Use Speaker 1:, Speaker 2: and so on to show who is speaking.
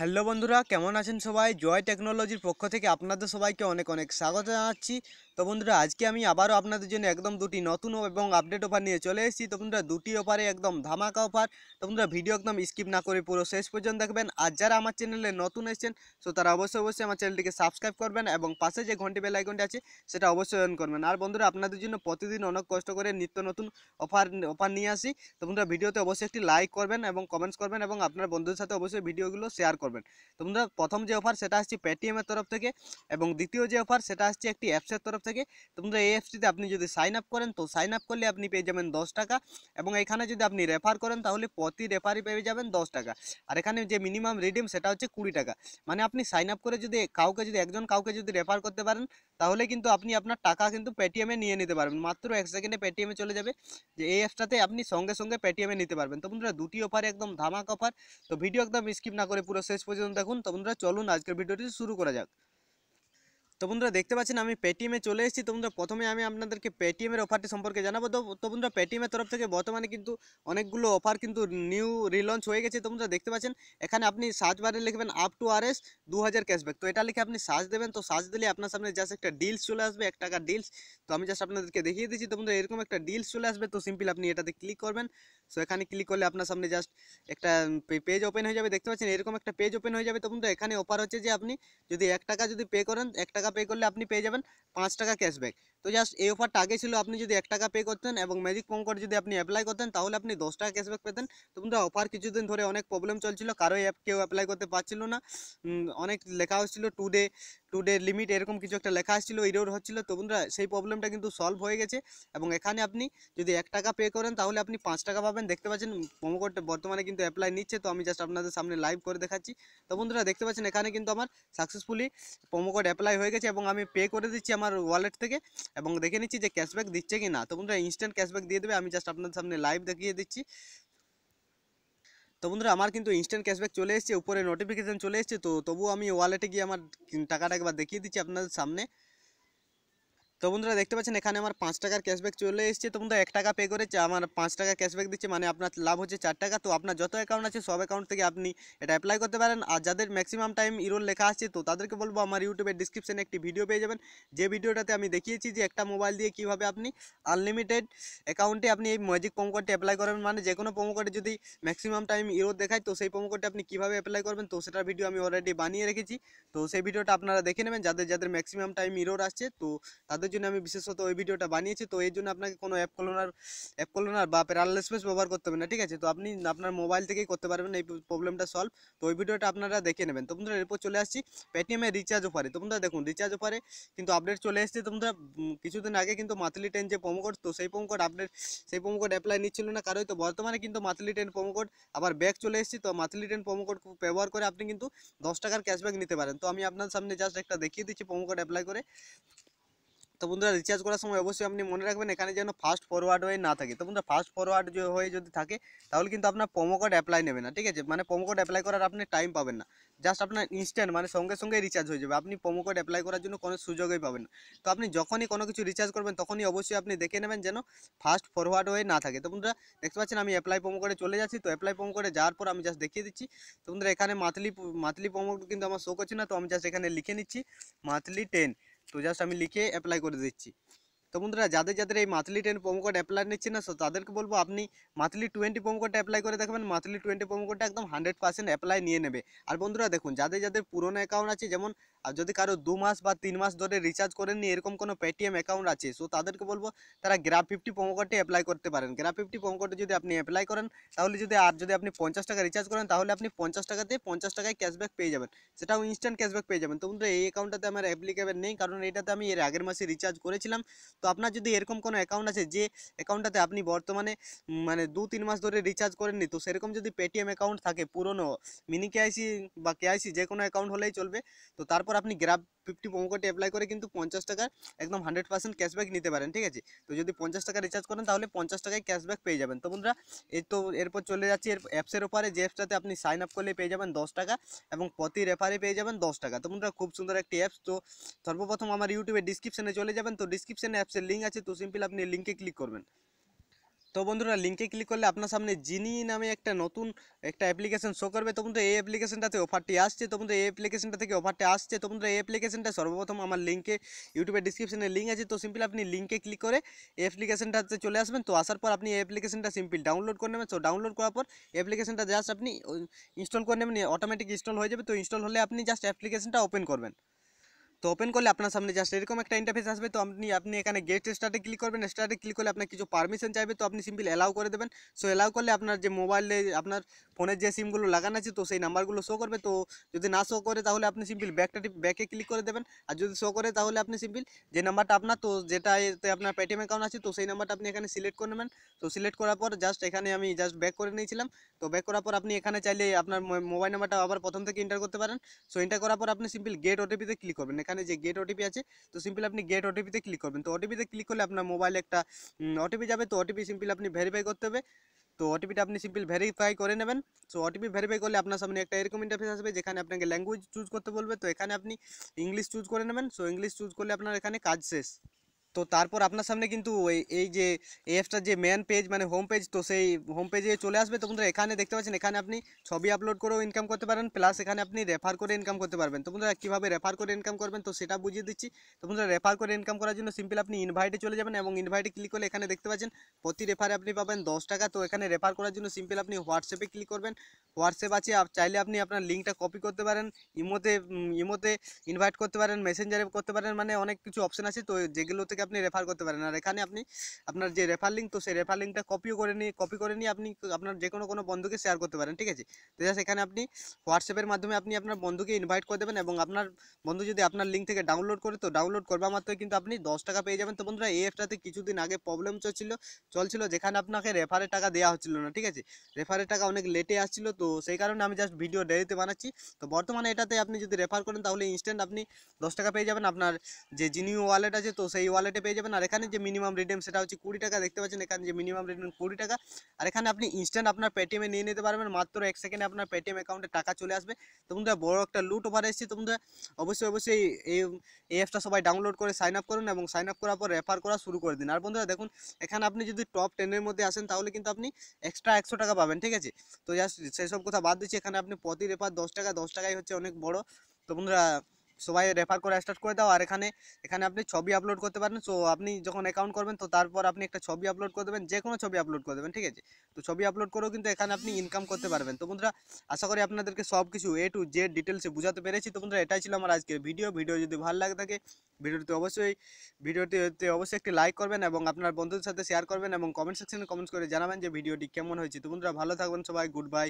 Speaker 1: Hello বন্ধুরা, কেমন আছেন সবাই? জয় টেকনোলজির পক্ষ থেকে আপনাদের সবাইকে অনেক অনেক স্বাগত জানাচ্ছি। তো বন্ধুরা, আজকে আমি আবারও আপনাদের জন্য একদম দুটি নতুন এবং আপডেট অফার নিয়ে চলে এসেছি। তো বন্ধুরা, দুটি অফারে একদম ধামাকা অফার। তো বন্ধুরা, ভিডিও একদম স্কিপ না করে পুরো শেষ পর্যন্ত দেখবেন। আর যারা আমার চ্যানেলে নতুন এসেছেন, তো তারা অবশ্যই আমার চ্যানেলটিকে সাবস্ক্রাইব করবেন এবং পাশে যে ঘন্টি বেল আইকনটি আছে সেটা অবশ্যই অন করবেন। আর বন্ধুরা, আপনাদের জন্য প্রতিদিন অনেক কষ্ট করে নিত্য নতুন অফার অফার নিয়ে আসি। তো বন্ধুরা, ভিডিওতে অবশ্যই একটি লাইক করবেন এবং কমেন্টস করবেন এবং আপনার বন্ধুদের সাথে অবশ্যই ভিডিওগুলো শেয়ার করবেন। তো বন্ধুরা, প্রথম যে অফার সেটা আসছে পেটিএমের তরফ থেকে, এবং দ্বিতীয় যে অফার সেটা আসছে একটি অ্যাপসের তরফ থেকে। তো বন্ধুরা, এই অ্যাপসটিতে আপনি যদি সাইন আপ করেন, তো সাইন আপ করলে আপনি পেয়ে যাবেন 10 টাকা, এবং এখানে যদি আপনি রেফার করেন তাহলে প্রতি রেফারই পেয়ে যাবেন 10 টাকা। আর এখানে যে মিনিমাম রিডিম সেটা হচ্ছে 20 টাকা। মানে আপনি সাইন আপ করে যদি একজন কাউকে যদি রেফার করতে পারেন, তাহলে কিন্তু আপনি আপনার টাকা কিন্তু পেটিএমে নিয়ে নিতে পারবেন। মাত্র 1 সেকেন্ডে পেটিএমে চলে যাবে, যে এই অ্যাপসটাতে আপনি সঙ্গে সঙ্গে পেটিএমে নিতে পারবেন। তো বন্ধুরা, দুটি অফার একদম ধামাক অফার। তো ভিডিও একদম স্কিপ না করে পুরো শেষ পর্যন্ত দেখুন। তো বন্ধুরা, চলুন আজকের ভিডিওটি শুরু করা যাক। তো বন্ধুরা, দেখতে পাচ্ছেন আমি পেটিএমে চলে এসেছি। তো বন্ধুরা, প্রথমে আমি আপনাদেরকে পেটিএমের অফারটি সম্পর্কে জানাবো। তো বন্ধুরা, পেটিএমের তরফ থেকে বর্তমানে কিন্তু অনেকগুলো অফার কিন্তু নিউ রিলঞ্চ হয়ে গেছে। তো বন্ধুরা, দেখতে পাচ্ছেন এখানে আপনি সার্চ বারে লিখবেন আপ টু RS 2000 ক্যাশব্যাক। তো এটা লিখে আপনি সার্চ দেবেন। তো সার্চ দিলে আপনার সামনে জাস্ট একটা ডিলস চলে আসবে, 1 টাকার ডিলস। তো আমি জাস্ট আপনাদেরকে দেখিয়ে দিচ্ছি। তো বন্ধুরা, এরকম একটা ডিলস চলে আসবে। তো সিম্পল আপনি এটাতে ক্লিক করবেন। সো এখানে ক্লিক করলে আপনার সামনে জাস্ট একটা পেজ ওপেন হয়ে যাবে। দেখতে পাচ্ছেন এরকম একটা পেজ ওপেন হয়ে যাবে। তো বন্ধুরা, এখানে অফার হচ্ছে যে আপনি যদি 1 টাকা যদি পে করেন, 1 টাকা পে করলে আপনি পেয়ে যাবেন 5 টাকা ক্যাশব্যাক। তো জাস্ট এই অফারটা আগে ছিল, আপনি যদি 1 টাকা পে করতেন এবং ম্যাজিক প্রোমো কোড যদি আপনি অ্যাপ্লাই করতেন, তাহলে আপনি 10 টাকা ক্যাশব্যাক পেতেন। তো বন্ধুরা, অফার কিছুদিন ধরে অনেক প্রবলেম চলছিল, কারো অ্যাপ কেউ অ্যাপ্লাই করতে পারছিল না। অনেক লেখা হচ্ছিল টু ডে লিমিট, এরকম কিছু একটা লেখা আসছিল, এরর হচ্ছিল। তো বন্ধুরা, সেই প্রবলেমটা কিন্তু সলভ হয়ে গেছে, এবং এখানে আপনি যদি 1 টাকা পে করেন তাহলে আপনি 5 টাকা পাবেন। দেখতে পাচ্ছেন প্রোমো কোডটা বর্তমানে কিন্তু অ্যাপ্লাই নিচ্ছে। তো আমি জাস্ট আপনাদের সামনে লাইভ করে দেখাচ্ছি। তো বন্ধুরা, দেখতে পাচ্ছেন এখানে কিন্তু আমার সাকসেসফুলি প্রোমো কোড অ্যাপ্লাই হয়ে গেছে, এবং আমি পে করে দিচ্ছি আমার ওয়ালেট থেকে, এবং দেখে নিচ্ছি যে ক্যাশব্যাক দিচ্ছে কি না। তো বন্ধুরা, ইনস্ট্যান্ট ক্যাশব্যাক দিয়ে দেবে। আমি জাস্ট আপনাদের সামনে লাইভ দেখিয়ে দিচ্ছি। তো বন্ধুরা, আমার কিন্তু ইনস্ট্যান্ট ক্যাশব্যাক চলে এসেছে, উপরে নোটিফিকেশন চলে এসেছে। তো তবুও আমি ওয়ালেটে গিয়ে আমার টাকাটা একবার দেখিয়ে দিচ্ছি আপনাদের সামনে। তো বন্ধুরা, দেখতে পাচ্ছেন এখানে আমার 5 টাকার ক্যাশব্যাক চলে এসেছে। তো বন্ধুরা, 1 টাকা পে করে আমার 5 টাকা ক্যাশব্যাক দিচ্ছে, মানে আপনার লাভ হচ্ছে 4 টাকা। তো আপনার যত অ্যাকাউন্ট আছে সব অ্যাকাউন্ট থেকে আপনি এটা অ্যাপ্লাই করতে পারেন। আর যাদের ম্যাক্সিমাম টাইম ইরোর লেখা আছে, তো তাদেরকে বলবো আমার ইউটিউবের ডিসক্রিপশনে একটি ভিডিও পেয়ে যাবেন, যে ভিডিওটাতে আমি দেখিয়েছি যে একটা মোবাইল দিয়ে কীভাবে আপনি আনলিমিটেড অ্যাকাউন্টে আপনি এই ম্যাজিক প্রোমো কোডটি অ্যাপ্লাই করবেন। মানে যে কোনো প্রোমো কোডে যদি ম্যাক্সিমাম টাইম ইরোর দেখায়, তো সেই প্রোমো কোডটি আপনি কীভাবে অ্যাপ্লাই করবেন, তো সেটার ভিডিও আমি অলরেডি বানিয়ে রেখেছি। তো সেই ভিডিওটা আপনারা দেখে নেবেন, যাদের যাদের ম্যাক্সিমাম টাইম ইরোর আসছে, তো তাদের জন্য আমি বিশেষত ওই ভিডিওটা বানিয়েছি। তো এই জন্য আপনাকে কোনো অ্যাপ খোলানোর বা প্যারালাল স্পেস ব্যবহার করতে হবে না, ঠিক আছে? তো আপনি আপনার মোবাইল থেকেই করতে পারবেন এই প্রবলেমটা সলভ। তো ওই ভিডিওটা আপনারা দেখে নেবেন। তো বন্ধুরা, এরপর চলে আসছি পেটিএমের রিচার্জ অফারে। তো বন্ধুরা, দেখুন রিচার্জ অফারে কিন্তু আপডেট চলে এসেছে। তো বন্ধুরা, কিছুদিন আগে কিন্তু মান্থলি 10 যে প্রোমো কোড, তো সেই প্রোমো কোড অ্যাপ্লাই নিচ্ছিল না কারোই। তো বর্তমানে কিন্তু মান্থলি 10 প্রোমো কোড আবার ব্যাক চলে এসেছে। তো মান্থলি 10 প্রোমো কোড ব্যবহার করে আপনি কিন্তু 10 টাকার ক্যাশব্যাক নিতে পারেন। তো আমি আপনার সামনে জাস্ট একটা দেখিয়ে দিচ্ছি প্রোমো কোড অ্যাপ্লাই করে। তো বন্ধুরা, রিচার্জ করার সময় অবশ্যই আপনি মনে রাখবেন এখানে যেন ফাস্ট ফরওয়ার্ড হয়ে না থাকে। তো বন্ধুরা, ফাস্ট ফরওয়ার্ড হয়ে যদি থাকে, তাহলে কিন্তু আপনার প্রোমো কোড অ্যাপ্লাই নেবে না, ঠিক আছে? মানে প্রোমো কোড অ্যাপ্লাই করার আপনি টাইম পাবেন না। জাস্ট আপনার ইনস্ট্যান্ট মানে সঙ্গে সঙ্গে রিচার্জ হয়ে যাবে, আপনি প্রোমো কোড অ্যাপ্লাই করার জন্য কোনো সুযোগই পাবেন না। তো আপনি যখনই কোনো কিছু রিচার্জ করবেন, তখনই অবশ্যই আপনি দেখে নেবেন যেন ফাস্ট ফরওয়ার্ড হয়ে না থাকে। তো বন্ধুরা, দেখতে পাচ্ছেন আমি অ্যাপ্লাই প্রোমো কোডে চলে যাচ্ছি। তো অ্যাপ্লাই প্রোমো কোডে যাওয়ার পর আমি জাস্ট দেখিয়ে দিচ্ছি। তো বন্ধুরা, এখানে মান্থলি প্রোমো কোড কিন্তু আমার শো করছে না। তো আমি জাস্ট এখানে লিখে নিচ্ছি মান্থলি 10। তো জাস্ট আমি লিখে অ্যাপ্লাই করে দিচ্ছি। তো বন্ধুরা, যাদের যাদের এই মান্থলি 10 প্রোমো কোড অ্যাপ্লাই নিচ্ছে না, সো তাদেরকে বলবো আপনি মান্থলি 20 প্রোমো কোডটা অ্যাপ্লাই করে দেখবেন। মান্থলি 20 প্রোমো কোডটা একদম 100% অ্যাপ্লাই নিয়ে নেবে। আর বন্ধুরা, দেখুন যাদের যাদের পুরোনো অ্যাকাউন্ট আছে, যেমন আর যদি কারো 2 মাস বা 3 মাস ধরে রিচার্জ করেননি, এরকম কোনো পেটিএম অ্যাকাউন্ট আছে, সো তাদেরকে বলবো তারা গ্র্যাব 50 প্রোমো কোডটি অ্যাপ্লাই করতে পারেন। গ্র্যাব 50 প্রোমো কোডে যদি আপনি অ্যাপ্লাই করেন, তাহলে যদি আপনি 50 টাকা রিচার্জ করেন, তাহলে আপনি 50 টাকাতে 50 টাকায় ক্যাশব্যাক পেয়ে যাবেন, সেটাও ইনস্ট্যান্ট ক্যাশব্যাক পেয়ে যাবেন। তো বন্ধুরা, এই অ্যাকাউন্টটাতে আমার অ্যাপ্লিকেবল নেই, কারণ এটাতে আমি এর আগের মাসে রিচার্জ করেছিলাম। তো আপনার যদি এরকম কোনো অ্যাকাউন্ট আছে যে অ্যাকাউন্টটাতে আপনি বর্তমানে মানে 2-3 মাস ধরে রিচার্জ করেননি, তো সেরকম যদি পেটিএম অ্যাকাউন্ট থাকে পুরনো, মিনি কেআইসি বা কেআইসি যে কোনো অ্যাকাউন্ট হলেই চলবে। তো তারপর আপনি গ্র্যাব 50 প্রোমো কোডটি অ্যাপ্লাই করে কিন্তু 50 টাকার একদম 100% ক্যাশব্যাক নিতে পারেন, ঠিক আছে? তো যদি 50 টাকা রিচার্জ করেন, তাহলে 50 টাকায় ক্যাশব্যাক পেয়ে যাবেন। তো বন্ধুরা, এরপর চলে যাচ্ছি অ্যাপসের ওপরে, যে অ্যাপসটাতে আপনি সাইন আপ করলে পেয়ে যাবেন 10 টাকা, এবং প্রতি রেফারে পেয়ে যাবেন 10 টাকা। তো বন্ধুরা, খুব সুন্দর একটি অ্যাপস। তো সর্বপ্রথম আমার ইউটিউবের ডিসক্রিপশনে চলে যাবেন। তো ডিসক্রিপশনে অ্যাপসের লিঙ্ক আছে, তো সিম্পল আপনি লিঙ্কে ক্লিক করবেন। তো বন্ধুরা লিঙ্কে ক্লিক করলে আপনার সামনে জিনি নামে একটা নতুন একটা অ্যাপ্লিকেশন শো করবে। তো বন্ধুরা এই অ্যাপ্লিকেশনটাতে অফারটি আসছে। তো বন্ধুরা এই অ্যাপ্লিকেশনটা থেকে অফারটা আসছে। তো বন্ধুরা এই অ্যাপ্লিকেশনটা সর্বপ্রথম আমার লিঙ্কে ইউটিউবের ডিসক্রিপশনে লিঙ্ক আছে। তো সিম্পল আপনি লিঙ্কে ক্লিক করে এই অ্যাপ্লিকেশনটাতে চলে আসবেন। তো আসার পর আপনি এই অ্যাপ্লিকেশনটা সিম্পল ডাউনলোড করে নেবেন। তো ডাউনলোড করার পর অ্যাপ্লিকেশনটা জাস্ট আপনি ইনস্টল করে নেবেন, অটোমেটিক ইনস্টল হয়ে যাবে। তো ইনস্টল হলে আপনি জাস্ট অ্যাপ্লিকেশনটা ওপেন করবেন। তো ওপেন করলে আপনার সামনে জাস্ট এরকম একটা ইন্টারফেস আসবে। তো আপনি এখানে গেট স্টার্টে ক্লিক করবেন। স্টার্টে ক্লিক করলে আপনার কিছু পারমিশন চাইবে, তো আপনি সিম্পল অ্যালাউ করে দেবেন। সো অ্যালাউ করলে আপনার যে মোবাইলে আপনার ফোনের যে সিমগুলো লাগানো আছে তো সেই নাম্বারগুলো শো করবে। তো যদি না শো করে তাহলে আপনি সিম্পল ব্যাকে ক্লিক করে দেবেন। আর যদি শো করে তাহলে আপনি সিম্পল যে নাম্বারটা আপনার, তো যেটা এতে আপনার পেটিএম অ্যাকাউন্ট আছে তো সেই নাম্বারটা আপনি এখানে সিলেক্ট করে নেবেন। তো সিলেক্ট করার পর জাস্ট এখানে আমি জাস্ট ব্যাক করে নিয়েছিলাম। তো ব্যাক করার পর আপনি এখানে চাইলে আপনার মোবাইল নাম্বারটা আবার প্রথম থেকে এন্টার করতে পারেন। সো এন্টার করার পর আপনি সিম্পল গেট ওটিপিতে ক্লিক করবেন। এখানে যে গেট ওটিপি আছে তো সিম্পল আপনি গেট ওটিপিতে ক্লিক করবেন। তো ওটিপিতে ক্লিক করলে আপনার মোবাইলে একটা ওটিপি যাবে। তো ওটিপি সিম্পল আপনি ভেরিফাই করতে হবে। তো ওটিপিটা আপনি সিম্পল ভেরিফাই করে নেবেন। সো ওটিপি ভেরিফাই করলে আপনার সামনে একটা এরকম ইন্টারফেস আসবে যেখানে আপনাকে ল্যাঙ্গুয়েজ চুজ করতে বলবে। তো এখানে আপনি ইংলিশ চুজ করে নেবেন। সো ইংলিশ চুজ করলে আপনার এখানে কাজ শেষ। তো তারপর আপনার সামনে কিন্তু এই যে এই অ্যাপসটার যে মেন পেজ মানে হোম পেজ, তো সেই হোম পেজে চলে আসবে। তো বন্ধুরা এখানে দেখতে পাচ্ছেন এখানে আপনি ছবি আপলোড করেও ইনকাম করতে পারেন, প্লাস এখানে আপনি রেফার করে ইনকাম করতে পারবেন। তো বন্ধুরা কীভাবে রেফার করে ইনকাম করবেন তো সেটা বুঝিয়ে দিচ্ছি। তো বন্ধুরা রেফার করে ইনকাম করার জন্য সিম্পল আপনি ইনভাইটে চলে যাবেন এবং ইনভাইটে ক্লিক করলে এখানে দেখতে পাচ্ছেন প্রতি রেফারে আপনি পাবেন 10 টাকা। তো এখানে রেফার করার জন্য সিম্পল আপনি হোয়াটসঅ্যাপে ক্লিক করবেন। হোয়াটসঅ্যাপ আছে, চাইলে আপনি আপনার লিঙ্কটা কপি করতে পারেন, ইমোতে ইনভাইট করতে পারেন, মেসেঞ্জারে করতে পারেন, মানে অনেক কিছু অপশন আছে তো যেগুলো থেকে আপনি রেফার করতে পারেন। আর এখানে আপনি আপনার যে রেফার লিঙ্ক তো সেই রেফার লিঙ্কটা কপি করে নিয়ে আপনি আপনার যে কোনো বন্ধুকে শেয়ার করতে পারেন, ঠিক আছে। তো জাস্ট এখানে আপনি হোয়াটসঅ্যাপের মাধ্যমে আপনি আপনার বন্ধুকে ইনভাইট করে দেবেন এবং আপনার বন্ধু যদি আপনার লিঙ্ক থেকে ডাউনলোড করে তো ডাউনলোড করবার মাত্রই কিন্তু আপনি 10 টাকা পেয়ে যাবেন। তো বন্ধুরা এই অ্যাপটাতে কিছুদিন আগে প্রবলেম চলছিল যেখানে আপনাকে রেফারের টাকা দেওয়া হচ্ছিল না, ঠিক আছে। রেফারের টাকা অনেক লেটে আসছিল, তো সেই কারণে আমি জাস্ট ভিডিও দেরিতে বানাচ্ছি। তো বর্তমানে এটাতে আপনি যদি রেফার করেন তাহলে ইনস্ট্যান্ট আপনি 10 টাকা পেয়ে যাবেন। আপনার যে জিনিও ওয়ালেট আছে তো সেই ওয়ালেটে পেয়ে যাবেন। আর এখানে যে মিনিমাম রিডিম সেটা হচ্ছে 20 টাকা, দেখতে পাচ্ছেন এখানে যে মিনিমাম রিডিম 20 টাকা। আর এখানে আপনি ইনস্ট্যান্ট আপনার পেটিএমে নিয়ে নিতে পারবেন, মাত্র 1 সেকেন্ডে আপনার পেটিএম অ্যাকাউন্টে টাকা চলে আসবে। তো বন্ধুরা বড় একটা লুট ওভার এসেছে। তো বন্ধুরা অবশ্যই এই অ্যাপসটা সবাই ডাউনলোড করে সাইন আপ করুন এবং সাইন আপ করার পর রেফার করা শুরু করে দিন। আর বন্ধুরা দেখুন এখানে আপনি যদি টপ 10-এর মধ্যে আসেন তাহলে কিন্তু আপনি এক্সট্রা 100 টাকা পাবেন, ঠিক আছে। তো জাস্ট সেসব কথা বাদ দিচ্ছি, এখানে আপনি প্রতি রেফার 10 টাকা, 10 টাকাই হচ্ছে অনেক বড়। তো বন্ধুরা সবাই রেফার করে স্টার্ট করে দাও। আর এখানে এখানে আপনি ছবি আপলোড করতে পারেন। সো আপনি যখন অ্যাকাউন্ট করবেন তো তারপর আপনি একটা ছবি আপলোড করে দেবেন, যে কোনো ছবি আপলোড করে দেবেন, ঠিক আছে। তো ছবি আপলোড করেও কিন্তু এখানে আপনি ইনকাম করতে পারবেন। তো বন্ধুরা আশা করি আপনাদেরকে সব কিছু A to Z ডিটেলসে বুঝাতে পেরেছি। তো বন্ধুরা এটাই ছিল আমার আজকের ভিডিও যদি ভালো লাগে থাকে ভিডিওটিতে অবশ্যই একটি লাইক করবেন এবং আপনার বন্ধুদের সাথে শেয়ার করবেন এবং কমেন্ট সেকশনে কমেন্টস করে জানাবেন যে ভিডিওটি কেমন হয়েছে। তো বন্ধুরা ভালো থাকবেন সবাই, গুড বাই।